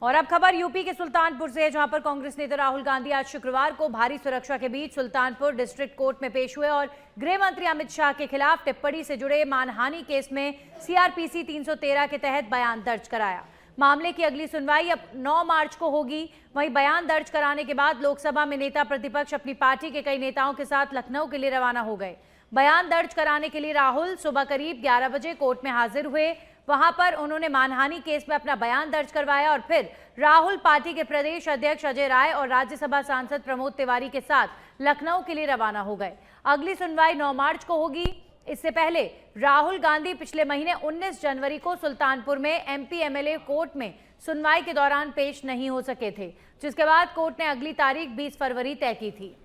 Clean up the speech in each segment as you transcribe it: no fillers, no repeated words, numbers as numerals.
और अब खबर यूपी के सुल्तानपुर से है, जहां पर कांग्रेस नेता राहुल गांधी आज शुक्रवार को भारी सुरक्षा के बीच सुल्तानपुर डिस्ट्रिक्ट कोर्ट में पेश हुए और गृह मंत्री अमित शाह के खिलाफ टिप्पणी से जुड़े मानहानि केस में सीआरपीसी 313 के तहत बयान दर्ज कराया। मामले की अगली सुनवाई अब 9 मार्च को होगी। वहीं बयान दर्ज कराने के बाद लोकसभा में नेता प्रतिपक्ष अपनी पार्टी के कई नेताओं के साथ लखनऊ के लिए रवाना हो गए। बयान दर्ज कराने के लिए राहुल सुबह करीब 11 बजे कोर्ट में हाजिर हुए। वहां पर उन्होंने मानहानि केस में अपना बयान दर्ज करवाया और फिर राहुल पार्टी के प्रदेश अध्यक्ष अजय राय और राज्यसभा सांसद प्रमोद तिवारी के साथ लखनऊ के लिए रवाना हो गए। अगली सुनवाई 9 मार्च को होगी। इससे पहले राहुल गांधी पिछले महीने 19 जनवरी को सुल्तानपुर में एमपी एमएलए कोर्ट में सुनवाई के दौरान पेश नहीं हो सके थे, जिसके बाद कोर्ट ने अगली तारीख 20 फरवरी तय की थी।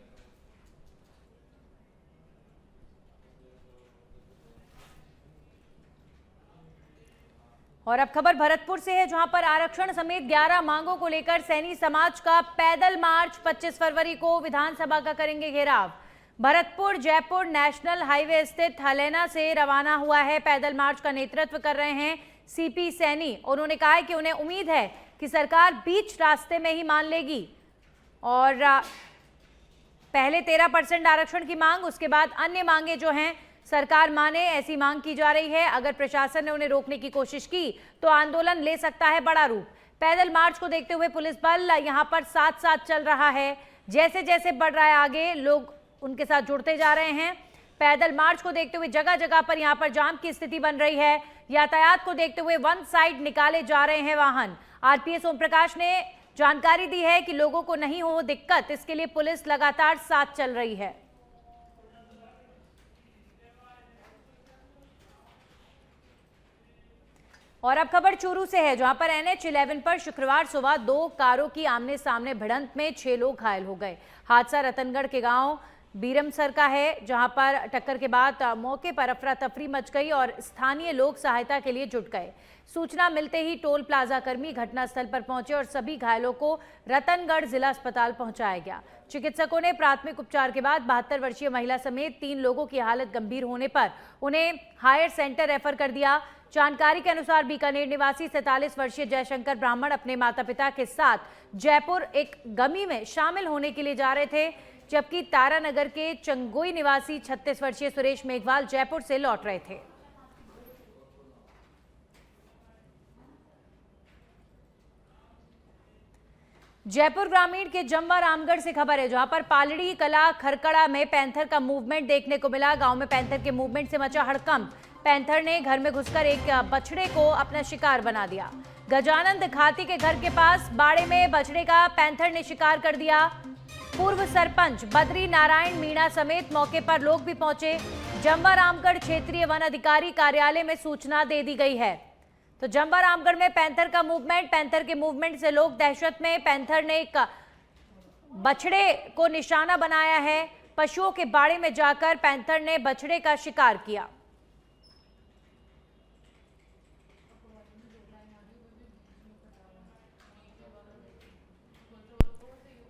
और अब खबर भरतपुर से है, जहां पर आरक्षण समेत 11 मांगों को लेकर सैनी समाज का पैदल मार्च 25 फरवरी को विधानसभा का करेंगे घेराव। भरतपुर जयपुर नेशनल हाईवे स्थित हलैना से रवाना हुआ है। पैदल मार्च का नेतृत्व कर रहे हैं सीपी सैनी। उन्होंने कहा है कि उन्हें उम्मीद है कि सरकार बीच रास्ते में ही मान लेगी और पहले 13% आरक्षण की मांग, उसके बाद अन्य मांगे जो हैं सरकार माने, ऐसी मांग की जा रही है। अगर प्रशासन ने उन्हें रोकने की कोशिश की तो आंदोलन ले सकता है बड़ा रूप। पैदल मार्च को देखते हुए पुलिस बल यहां पर साथ साथ चल रहा है। जैसे जैसे बढ़ रहा है आगे, लोग उनके साथ जुड़ते जा रहे हैं। पैदल मार्च को देखते हुए जगह जगह पर यहां पर जाम की स्थिति बन रही है। यातायात को देखते हुए वन साइड निकाले जा रहे हैं वाहन। आरपीएस ओम प्रकाश ने जानकारी दी है कि लोगों को नहीं हो दिक्कत, इसके लिए पुलिस लगातार साथ चल रही है। और अब खबर चूरू से है, जहां पर NH11 पर शुक्रवार सुबह 2 कारों की आमने सामने भिड़ंत में 6 लोग घायल हो गए। हादसा रतनगढ़ के गांव बीरमसर का है, जहां पर टक्कर के बाद मौके पर अफरा तफरी मच गई और स्थानीय लोग सहायता के लिए जुट गए। सूचना मिलते ही टोल प्लाजा कर्मी घटनास्थल पर पहुंचे और सभी घायलों को रतनगढ़ जिला अस्पताल पहुंचाया गया। चिकित्सकों ने प्राथमिक उपचार के बाद 72 वर्षीय महिला समेत 3 लोगों की हालत गंभीर होने पर उन्हें हायर सेंटर रेफर कर दिया। जानकारी के अनुसार बीकानेर निवासी 47 वर्षीय जयशंकर ब्राह्मण अपने माता पिता के साथ जयपुर एक गमी में शामिल होने के लिए जा रहे थे, जबकि तारानगर के चंगोई निवासी 36 वर्षीय सुरेश मेघवाल जयपुर से लौट रहे थे। जयपुर ग्रामीण के जमवा रामगढ़ से खबर है, जहां पर पालड़ी कला खरकड़ा में पैंथर का मूवमेंट देखने को मिला। गांव में पैंथर के मूवमेंट से मचा हड़कंप। पैंथर ने घर में घुसकर एक बछड़े को अपना शिकार बना दिया। गजानंद खाती के घर के पास बाड़े में बछड़े का पैंथर ने शिकार कर दिया। पूर्व सरपंच बद्री नारायण मीणा समेत मौके पर लोग भी पहुंचे। जमवा रामगढ़ क्षेत्रीय वन अधिकारी कार्यालय में सूचना दे दी गई है। तो जमवा रामगढ़ में पैंथर का मूवमेंट, पैंथर के मूवमेंट से लोग दहशत में। पैंथर ने एक बछड़े को निशाना बनाया है। पशुओं के बाड़े में जाकर पैंथर ने बछड़े का शिकार किया।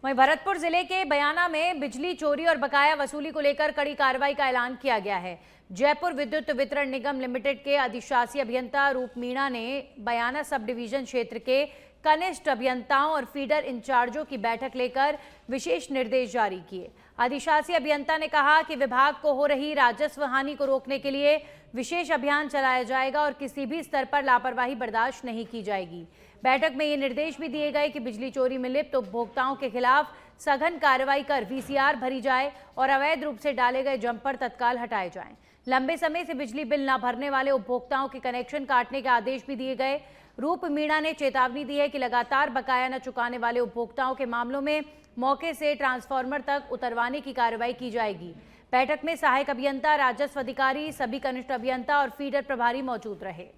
वहीं भरतपुर जिले के बयाना में बिजली चोरी और बकाया वसूली को लेकर कड़ी कार्रवाई का ऐलान किया गया है। जयपुर विद्युत वितरण निगम लिमिटेड के अधिशासी अभियंता रूप मीणा ने बयाना सब डिवीजन क्षेत्र के कनिष्ठ अभियंताओं और फीडर इंचार्जों की बैठक लेकर विशेष निर्देश जारी किए। अधिशासी अभियंता ने कहा कि विभाग को हो रही राजस्व हानि को रोकने के लिए विशेष अभियान चलाया जाएगा और किसी भी स्तर पर लापरवाही बर्दाश्त नहीं की जाएगी। बैठक में ये निर्देश भी दिए गए कि बिजली चोरी में लिप्त उपभोक्ताओं के खिलाफ सघन कार्रवाई कर VCR भरी जाए और अवैध रूप से डाले गए जम्पर तत्काल हटाए जाएं। लंबे समय से बिजली बिल न भरने वाले उपभोक्ताओं के कनेक्शन काटने के आदेश भी दिए गए। रूप मीणा ने चेतावनी दी है कि लगातार बकाया न चुकाने वाले उपभोक्ताओं के मामलों में मौके से ट्रांसफार्मर तक उतरवाने की कार्रवाई की जाएगी। बैठक में सहायक अभियंता, राजस्व अधिकारी, सभी कनिष्ठ अभियंता और फीडर प्रभारी मौजूद रहे।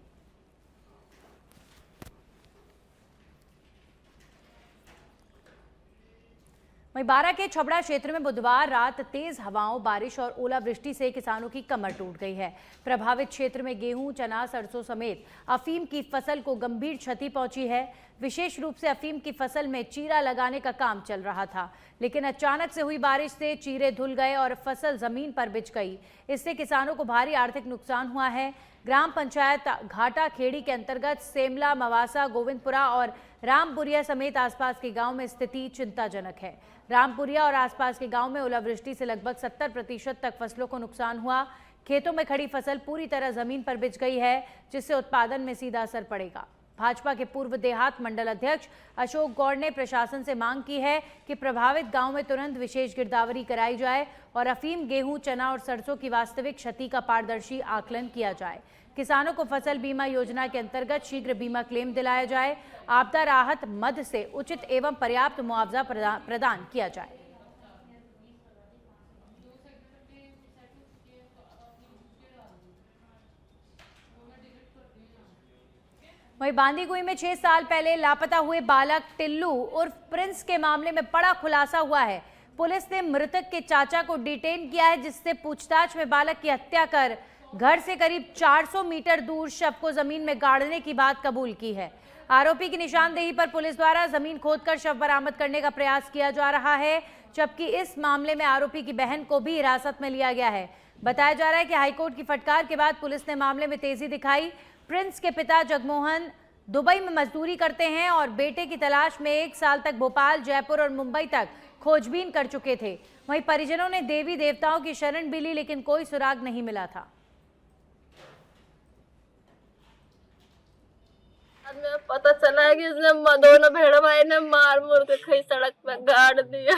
वहीं बारा के छबड़ा क्षेत्र में बुधवार रात तेज हवाओं, बारिश और ओलावृष्टि से किसानों की कमर टूट गई है। प्रभावित क्षेत्र में गेहूं, चना, सरसों समेत अफीम की फसल को गंभीर क्षति पहुंची है। विशेष रूप से अफीम की फसल में चीरा लगाने का काम चल रहा था, लेकिन अचानक से हुई बारिश से चीरे धुल गए और फसल जमीन पर बिछ गई। इससे किसानों को भारी आर्थिक नुकसान हुआ है। ग्राम पंचायत घाटा खेड़ी के अंतर्गत सेमला, मवासा, गोविंदपुरा और रामपुरिया समेत आसपास के गांव में स्थिति चिंताजनक है। रामपुरिया और आसपास के गांव में ओलावृष्टि से लगभग 70% तक फसलों को नुकसान हुआ। खेतों में खड़ी फसल पूरी तरह जमीन पर बिछ गई है, जिससे उत्पादन में सीधा असर पड़ेगा। भाजपा के पूर्व देहात मंडल अध्यक्ष अशोक गौड़ ने प्रशासन से मांग की है कि प्रभावित गांव में तुरंत विशेष गिरदावरी कराई जाए और अफीम, गेहूं, चना और सरसों की वास्तविक क्षति का पारदर्शी आकलन किया जाए। किसानों को फसल बीमा योजना के अंतर्गत शीघ्र बीमा क्लेम दिलाया जाए। आपदा राहत मद से उचित एवं पर्याप्त मुआवजा प्रदान किया जाए। वहीं बांदीकुई में 6 साल पहले लापता हुए बालक टिल्लू उर्फ प्रिंस के मामले में बड़ा खुलासा हुआ है। पुलिस ने मृतक के चाचा को डिटेन किया है, जिससे पूछताछ में बालक की हत्या कर घर से करीब 400 मीटर दूर शव को जमीन में गाड़ने की बात कबूल की है। आरोपी की निशानदेही पर पुलिस द्वारा जमीन खोदकर शव बरामद करने का प्रयास किया जा रहा है, जबकि इस मामले में आरोपी की बहन को भी हिरासत में लिया गया है। बताया जा रहा है कि हाईकोर्ट की फटकार के बाद पुलिस ने मामले में तेजी दिखाई। प्रिंस के पिता जगमोहन दुबई में मजदूरी करते हैं और बेटे की तलाश में 1 साल तक भोपाल, जयपुर और मुंबई तक खोजबीन कर चुके थे। वहीं परिजनों ने देवी देवताओं की शरण भी ली, लेकिन कोई सुराग नहीं मिला था। में पता चला है कि उसने दोनों बहन भाई ने मार मुर के कहीं सड़क पे गाड़ दिया।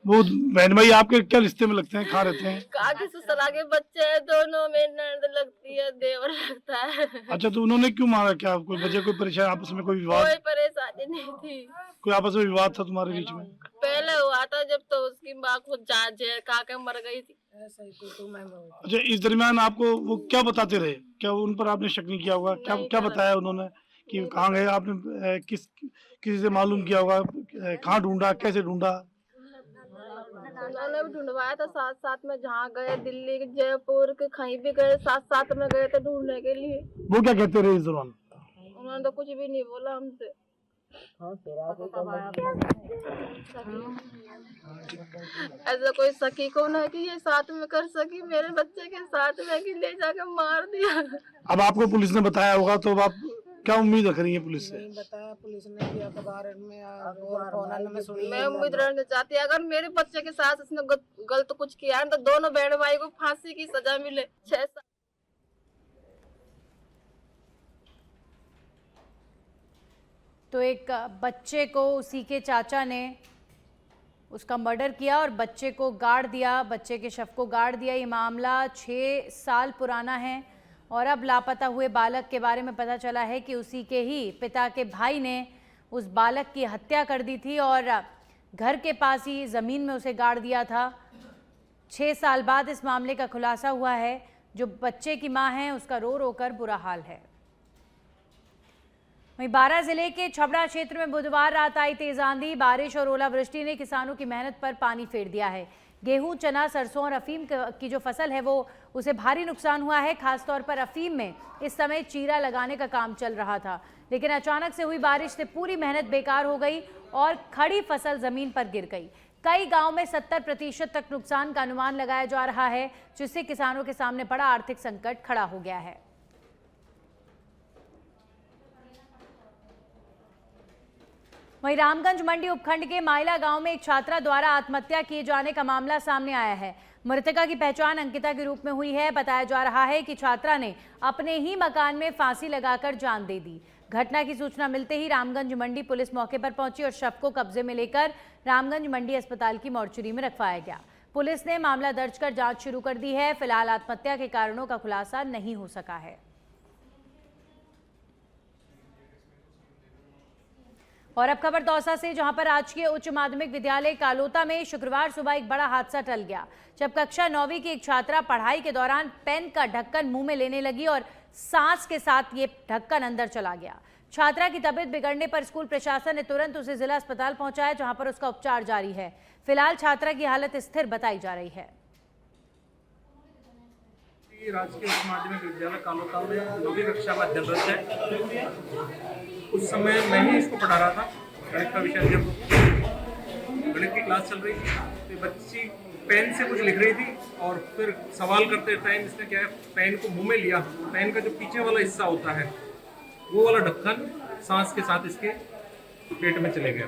वो बहन भाई आपके क्या रिश्ते में लगते हैं, कहाँ रहते हैं? काकी ससुरा के बच्चे हैं, दोनों में ननद लगती है, देवर लगता है। अच्छा, तो उन्होंने क्यों मारा? क्या कोई वजह, कोई परेशानी, आपस में कोई विवाद? कोई परेशानी नहीं थी। कोई आपस में विवाद था तुम्हारे बीच में? पहले हुआ था जब तो उसकी माँ खुद जेल काके मर गई थी। अच्छा, इस दरमियान आपको वो क्या बताते रहे? क्या उन पर आपने शक नहीं किया होगा? क्या बताया उन्होंने कि कहाँ गए? आपने किसी से मालूम किया होगा? कहाँ ढूंढा, कैसे ढूंढा? उन्होंने भी ढूंढवाया था साथ साथ में, जहाँ गए दिल्ली, जयपुर के कहीं भी गए, साथ साथ में गए थे ढूंढने के लिए। वो क्या कहते रहे इस दौरान? उन्होंने तो कुछ भी नहीं बोला हमसे। ऐसा कोई सकी कौन है कि ये साथ में कर सकी मेरे बच्चे के साथ में, कि ले जाकर मार दिया। अब आपको पुलिस ने बताया होगा, तो अब आप क्या उम्मीद रख रही है पुलिस से? नहीं बताया पुलिस ने कि अखबार में और फोन में सुनी। मैं उम्मीद रखना चाहती है अगर मेरे बच्चे के साथ उसने गलत कुछ किया है तो दोनों बहन भाई को फांसी की सजा मिले। 6 साल तो एक बच्चे को उसी के चाचा ने उसका मर्डर किया और बच्चे को गाड़ दिया, बच्चे के शव को गाड़ दिया। ये मामला 6 साल पुराना है और अब लापता हुए बालक के बारे में पता चला है कि उसी के ही पिता के भाई ने उस बालक की हत्या कर दी थी और घर के पास ही ज़मीन में उसे गाड़ दिया था। 6 साल बाद इस मामले का खुलासा हुआ है। जो बच्चे की मां है उसका रो रो कर बुरा हाल है। वहीं बारां जिले के छबड़ा क्षेत्र में बुधवार रात आई तेज आंधी, बारिश और ओलावृष्टि ने किसानों की मेहनत पर पानी फेर दिया है। गेहूं, चना, सरसों और अफीम की जो फसल है वो उसे भारी नुकसान हुआ है। खासतौर पर अफीम में इस समय चीरा लगाने का काम चल रहा था, लेकिन अचानक से हुई बारिश से पूरी मेहनत बेकार हो गई और खड़ी फसल जमीन पर गिर गई। कई गांव में 70% तक नुकसान का अनुमान लगाया जा रहा है, जिससे किसानों के सामने बड़ा आर्थिक संकट खड़ा हो गया है। वहीं रामगंज मंडी उपखंड के माइला गांव में एक छात्रा द्वारा आत्महत्या किए जाने का मामला सामने आया है। मृतका की पहचान अंकिता के रूप में हुई है। बताया जा रहा है कि छात्रा ने अपने ही मकान में फांसी लगाकर जान दे दी। घटना की सूचना मिलते ही रामगंज मंडी पुलिस मौके पर पहुंची और शव को कब्जे में लेकर रामगंज मंडी अस्पताल की मॉर्चरी में रखवाया गया। पुलिस ने मामला दर्ज कर जांच शुरू कर दी है। फिलहाल आत्महत्या के कारणों का खुलासा नहीं हो सका है। और अब खबर दौसा से, जहां पर राजकीय उच्च माध्यमिक विद्यालय कालोता में शुक्रवार सुबह एक बड़ा हादसा टल गया, जब कक्षा 9वीं की एक छात्रा पढ़ाई के दौरान पेन का ढक्कन मुंह में लेने लगी और सांस के साथ ये ढक्कन अंदर चला गया। छात्रा की तबीयत बिगड़ने पर स्कूल प्रशासन ने तुरंत उसे जिला अस्पताल पहुंचाया, जहां पर उसका उपचार जारी है। फिलहाल छात्रा की हालत स्थिर बताई जा रही है। राजकीय उच्च माध्यमिक विद्यालय कालोता में 9वीं कक्षा में अध्ययनरत है। उस समय मैं ही इसको पढ़ा रहा था, गणित का विषय। जब गणित की क्लास चल रही थी, तो बच्ची पेन से कुछ लिख रही थी और फिर सवाल करते टाइम इसने क्या है, पेन को मुंह में लिया। पेन का जो पीछे वाला हिस्सा होता है, वो वाला ढक्कन सांस के साथ इसके पेट में चले गया।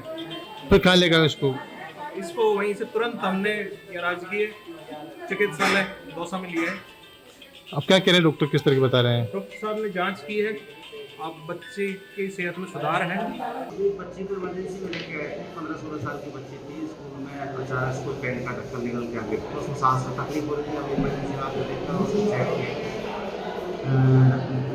फिर कहाँ ले गए उसको? इसको वहीं से तुरंत हमने राजकीय चिकित्सालय दौसा में लिया है। अब क्या कह रहे हैं डॉक्टर, किस तरह के बता रहे हैं? डॉक्टर साहब ने जांच की है, अब बच्चे की सेहत में सुधार है। ये बच्ची को इमरजेंसी में लेके आए थे। 15-16 साल की बच्ची थी। स्कूल में अचानक उसको पेन का ढक्कन निकल के आ गया, तो उसको सांस में तकलीफ हो रही थी। अब इमरजेंसी में आकर देखा, उसको चेक किया,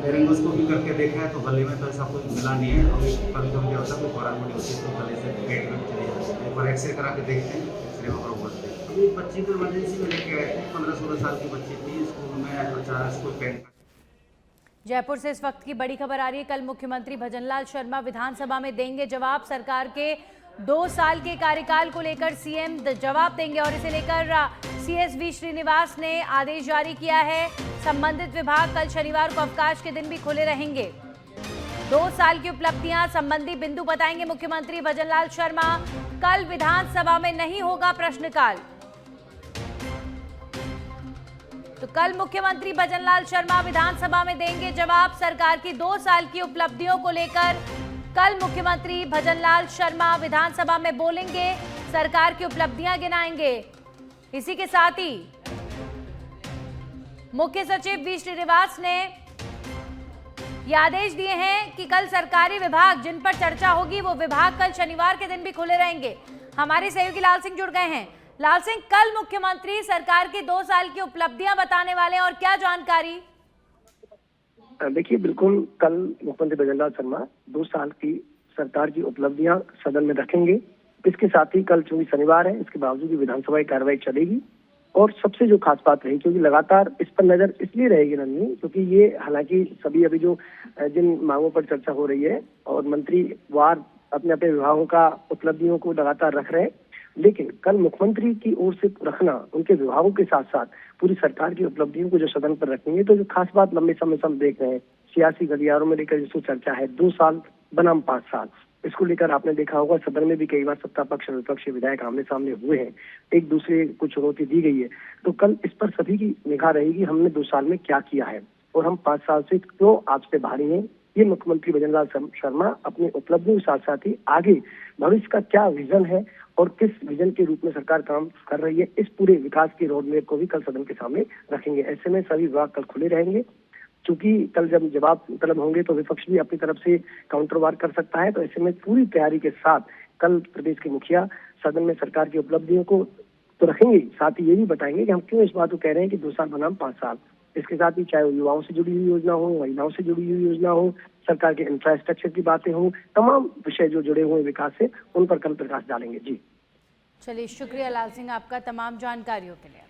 लेरिंगोस्कोपी करके देखा है, तो गले में तो ऐसा कुछ मिला नहीं है। अभी कभी कभी क्या होता है, कोई फॉरन होती है तो गले से पेट में चली जाती है। एक बार एक्सरे करा के देखते हैं, एक्सरे में बराबर होते हैं। ये बच्ची को इमरजेंसी में लेके आए थे। 15-16 साल की बच्ची थी। स्कूल में अचानक उसको पेन का। जयपुर से इस वक्त की बड़ी खबर आ रही है। कल मुख्यमंत्री भजनलाल शर्मा विधानसभा में देंगे जवाब। सरकार के 2 साल के कार्यकाल को लेकर सीएम जवाब देंगे और इसे लेकर सीएसवी श्रीनिवास ने आदेश जारी किया है। संबंधित विभाग कल शनिवार को अवकाश के दिन भी खुले रहेंगे। 2 साल की उपलब्धियां संबंधी बिंदु बताएंगे मुख्यमंत्री भजनलाल शर्मा। कल विधानसभा में नहीं होगा प्रश्नकाल। तो कल मुख्यमंत्री भजनलाल शर्मा विधानसभा में देंगे जवाब। सरकार की 2 साल की उपलब्धियों को लेकर कल मुख्यमंत्री भजनलाल शर्मा विधानसभा में बोलेंगे, सरकार की उपलब्धियां गिनाएंगे। इसी के साथ ही मुख्य सचिव वी श्रीनिवास ने ये आदेश दिए हैं कि कल सरकारी विभाग जिन पर चर्चा होगी वो विभाग कल शनिवार के दिन भी खुले रहेंगे। हमारे सहयोगी लाल सिंह जुड़ गए हैं। लाल सिंह, कल मुख्यमंत्री सरकार की 2 साल की उपलब्धियां बताने वाले हैं और क्या जानकारी? देखिए, बिल्कुल कल मुख्यमंत्री भजनलाल शर्मा 2 साल की सरकार की उपलब्धियां सदन में रखेंगे। इसके साथ ही कल चूंकि शनिवार है, इसके बावजूद भी विधानसभा की कार्रवाई चलेगी। और सबसे जो खास बात रही, क्योंकि लगातार इस पर नजर इसलिए रहेगी नंदनी, क्योंकि ये हालांकि सभी अभी जो जिन मांगों पर चर्चा हो रही है और मंत्री वार अपने अपने विभागों का उपलब्धियों को लगातार रख रहे हैं, लेकिन कल मुख्यमंत्री की ओर से रखना उनके विभागों के साथ साथ पूरी सरकार की उपलब्धियों को जो सदन पर रखेंगे, तो जो खास बात लंबे समय से हम देख रहे हैं सियासी गलियारों में लेकर जिसको चर्चा है 2 साल बनाम 5 साल, इसको लेकर आपने देखा होगा सदन में भी कई बार सत्ता पक्ष और विपक्ष विधायक आमने सामने हुए हैं, एक दूसरे को चुनौती दी गई है। तो कल इस पर सभी की निगाह रहेगी, हमने 2 साल में क्या किया है और हम 5 साल से क्यों आपसे भारी हैं। ये मुख्यमंत्री भजनलाल शर्मा अपनी उपलब्धियों के साथ साथ ही आगे भविष्य का क्या विजन है और किस विजन के रूप में सरकार काम कर रही है, इस पूरे विकास के रोडमैप को भी कल सदन के सामने रखेंगे। ऐसे में सभी विभाग कल खुले रहेंगे। चूंकि कल जब जवाब तलब होंगे तो विपक्ष भी अपनी तरफ से काउंटर वार कर सकता है, तो ऐसे में पूरी तैयारी के साथ कल प्रदेश के मुखिया सदन में सरकार की उपलब्धियों को तो रखेंगे, साथ ही ये भी बताएंगे कि हम क्यों इस बात को कह रहे हैं कि 2 साल बनाम 5 साल। इसके साथ ही चाहे वो युवाओं से जुड़ी हुई योजना हो, महिलाओं से जुड़ी हुई योजना हो, सरकार के इंफ्रास्ट्रक्चर की बातें हो, तमाम विषय जो जुड़े हुए विकास से, उन पर कल प्रकाश डालेंगे। जी चलिए, शुक्रिया लाल सिंह आपका तमाम जानकारियों के लिए।